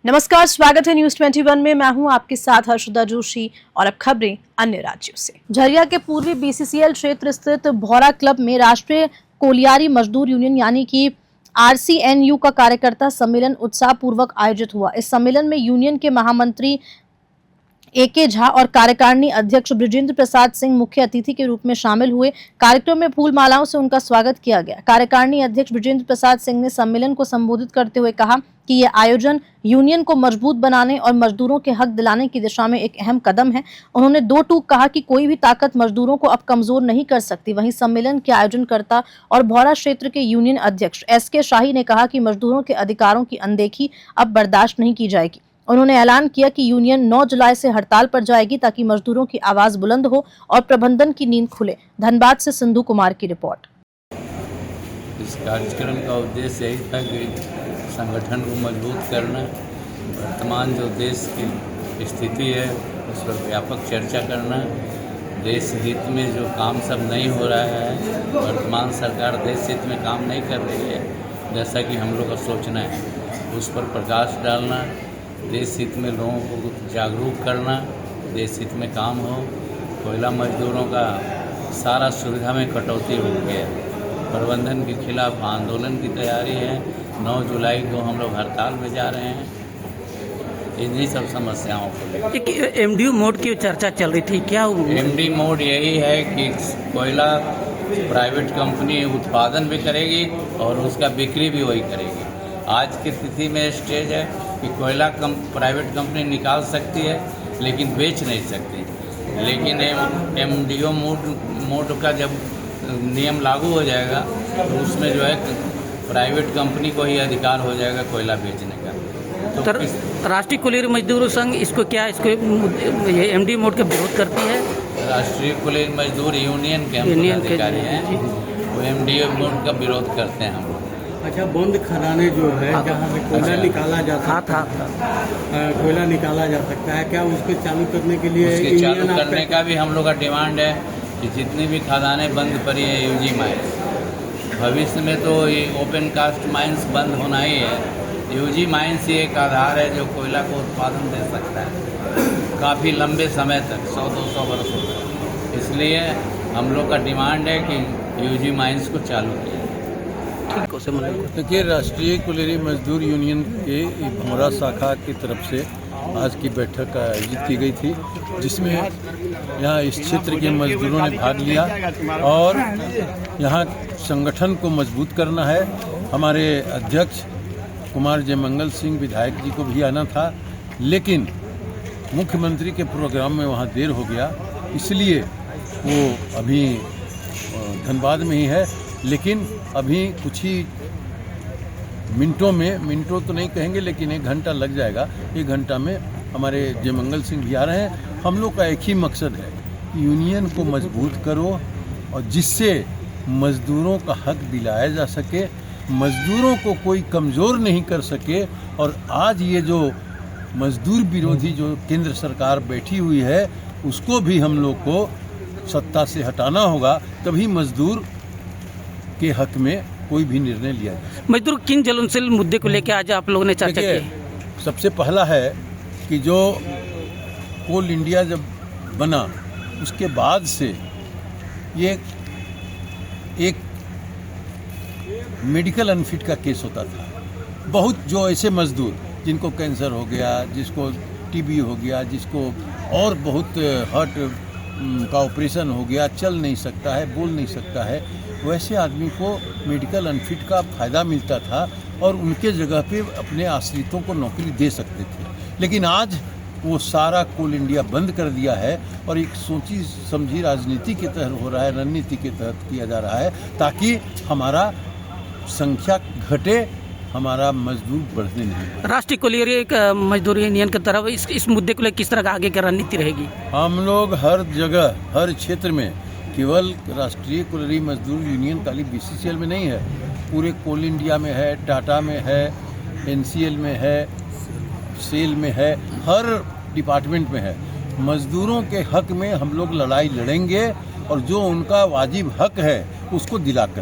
नमस्कार, स्वागत है न्यूज 21 में। मैं हूं आपके साथ हर्षदा जोशी और अब खबरें अन्य राज्यों से। झरिया के पूर्वी बीसीसीएल क्षेत्र स्थित भौरा क्लब में राष्ट्रीय कोलियारी मजदूर यूनियन यानी कि आरसीएनयू का कार्यकर्ता सम्मेलन उत्साह पूर्वक आयोजित हुआ। इस सम्मेलन में यूनियन के महामंत्री एके झा और कार्यकारिणी अध्यक्ष बृजेंद्र प्रसाद सिंह मुख्य अतिथि के रूप में शामिल हुए। कार्यक्रम में फूल मालाओं से उनका स्वागत किया गया। कार्यकारिणी अध्यक्ष बृजेंद्र प्रसाद सिंह ने सम्मेलन को संबोधित करते हुए कहा कि यह आयोजन यूनियन को मजबूत बनाने और मजदूरों के हक दिलाने की दिशा में एक अहम कदम है। उन्होंने दो टूक कहा कि कोई भी ताकत मजदूरों को अब कमजोर नहीं कर सकती। वहीं सम्मेलन के आयोजनकर्ता और भौरा क्षेत्र के यूनियन अध्यक्ष एसके शाही ने कहा कि मजदूरों के अधिकारों की अनदेखी अब बर्दाश्त नहीं की जाएगी। उन्होंने ऐलान किया कि यूनियन 9 जुलाई से हड़ताल पर जाएगी ताकि मजदूरों की आवाज बुलंद हो और प्रबंधन की नींद खुले। धनबाद से सिंधु कुमार की रिपोर्ट। इस कार्यक्रम का उद्देश्य यही था कि संगठन को मजबूत करना, वर्तमान जो देश की स्थिति है उस पर व्यापक चर्चा करना, देश हित में जो काम सब नहीं हो रहा है, वर्तमान सरकार देश हित में काम नहीं कर रही है जैसा कि हम लोग का सोचना है, उस पर प्रकाश डालना, देश हित में लोगों को जागरूक करना, देश हित में काम हो। कोयला मजदूरों का सारा सुविधा में कटौती हो गया, प्रबंधन के खिलाफ आंदोलन की तैयारी है। 9 जुलाई को हम लोग हड़ताल में जा रहे हैं इन्हीं सब समस्याओं को लेकर। एमडीयू मोड की चर्चा चल रही थी, क्या एमडी मोड यही है कि कोयला प्राइवेट कंपनी उत्पादन भी करेगी और उसका बिक्री भी वही करेगी। आज की स्थिति में स्टेज है कि कोयला प्राइवेट कंपनी निकाल सकती है लेकिन बेच नहीं सकती। लेकिन एमडीओ मोड का जब नियम लागू हो जाएगा तो उसमें जो है प्राइवेट कंपनी को ही अधिकार हो जाएगा कोयला बेचने का। तो राष्ट्रीय कोयला मजदूर संघ इसको ये एमडी मोड का विरोध करती है। राष्ट्रीय कोयला मजदूर यूनियन के अधिकारी हैं, वो एमडी मोड का विरोध करते हैं हम लोग। अच्छा, बंद खदानें जो है जहाँ से कोयला निकाला जा सकता है, कोयला निकाला जा सकता है, क्या उसको चालू करने के लिए उसके चालू करने का भी हम लोग का डिमांड है कि जितनी भी खदानें बंद पड़ी है यूजी माइंस, भविष्य में तो ये ओपन कास्ट माइंस बंद होना ही है। यूजी माइंस ही एक आधार है जो कोयला को उत्पादन दे सकता है काफ़ी लंबे समय तक, 100-200 वर्षों तक। इसलिए हम लोग का डिमांड है कि यूजी माइंस को चालू किया। देखिए, राष्ट्रीय कोयला मजदूर यूनियन के भौरा शाखा की तरफ से आज की बैठक आयोजित की गई थी, जिसमें यहाँ इस क्षेत्र के मजदूरों ने भाग लिया और यहाँ संगठन को मजबूत करना है। हमारे अध्यक्ष कुमार जयमंगल सिंह विधायक जी को भी आना था, लेकिन मुख्यमंत्री के प्रोग्राम में वहाँ देर हो गया, इसलिए वो अभी धनबाद में ही है। लेकिन अभी कुछ ही मिनटों तो नहीं कहेंगे, लेकिन 1 घंटा लग जाएगा। 1 घंटा में हमारे जयमंगल सिंह भी आ रहे हैं। हम लोग का एक ही मकसद है कि यूनियन को मजबूत करो और जिससे मजदूरों का हक दिलाया जा सके, मजदूरों को कोई कमज़ोर नहीं कर सके। और आज ये जो मजदूर विरोधी जो केंद्र सरकार बैठी हुई है, उसको भी हम लोग को सत्ता से हटाना होगा, तभी मजदूर के हक में कोई भी निर्णय लिया जाए। मजदूर किन ज्वलनशील मुद्दे को लेकर आज आप लोगों ने चर्चा की? सबसे पहला है कि जो कोल इंडिया जब बना उसके बाद से ये एक मेडिकल अनफिट का केस होता था। बहुत जो ऐसे मजदूर जिनको कैंसर हो गया, जिसको टीबी हो गया, जिसको और बहुत हार्ट का ऑपरेशन हो गया, चल नहीं सकता है, बोल नहीं सकता है, वैसे आदमी को मेडिकल अनफिट का फ़ायदा मिलता था और उनके जगह पे अपने आश्रितों को नौकरी दे सकते थे। लेकिन आज वो सारा कोल इंडिया बंद कर दिया है और एक सोची समझी राजनीति के तहत हो रहा है, रणनीति के तहत किया जा रहा है, ताकि हमारा संख्या घटे, हमारा मजदूर बढ़ने नहीं। राष्ट्रीय कोयला मजदूर यूनियन की तरफ इस मुद्दे को लेकर किस तरह का आगे की रणनीति रहेगी? हम लोग हर जगह, हर क्षेत्र में, केवल राष्ट्रीय कोयला मजदूर यूनियन खाली बीसीसीएल में नहीं है, पूरे कोल इंडिया में है, टाटा में है, एनसीएल में है, सेल में है, हर डिपार्टमेंट में है। मजदूरों के हक में हम लोग लड़ाई लड़ेंगे और जो उनका वाजिब हक है उसको दिला कर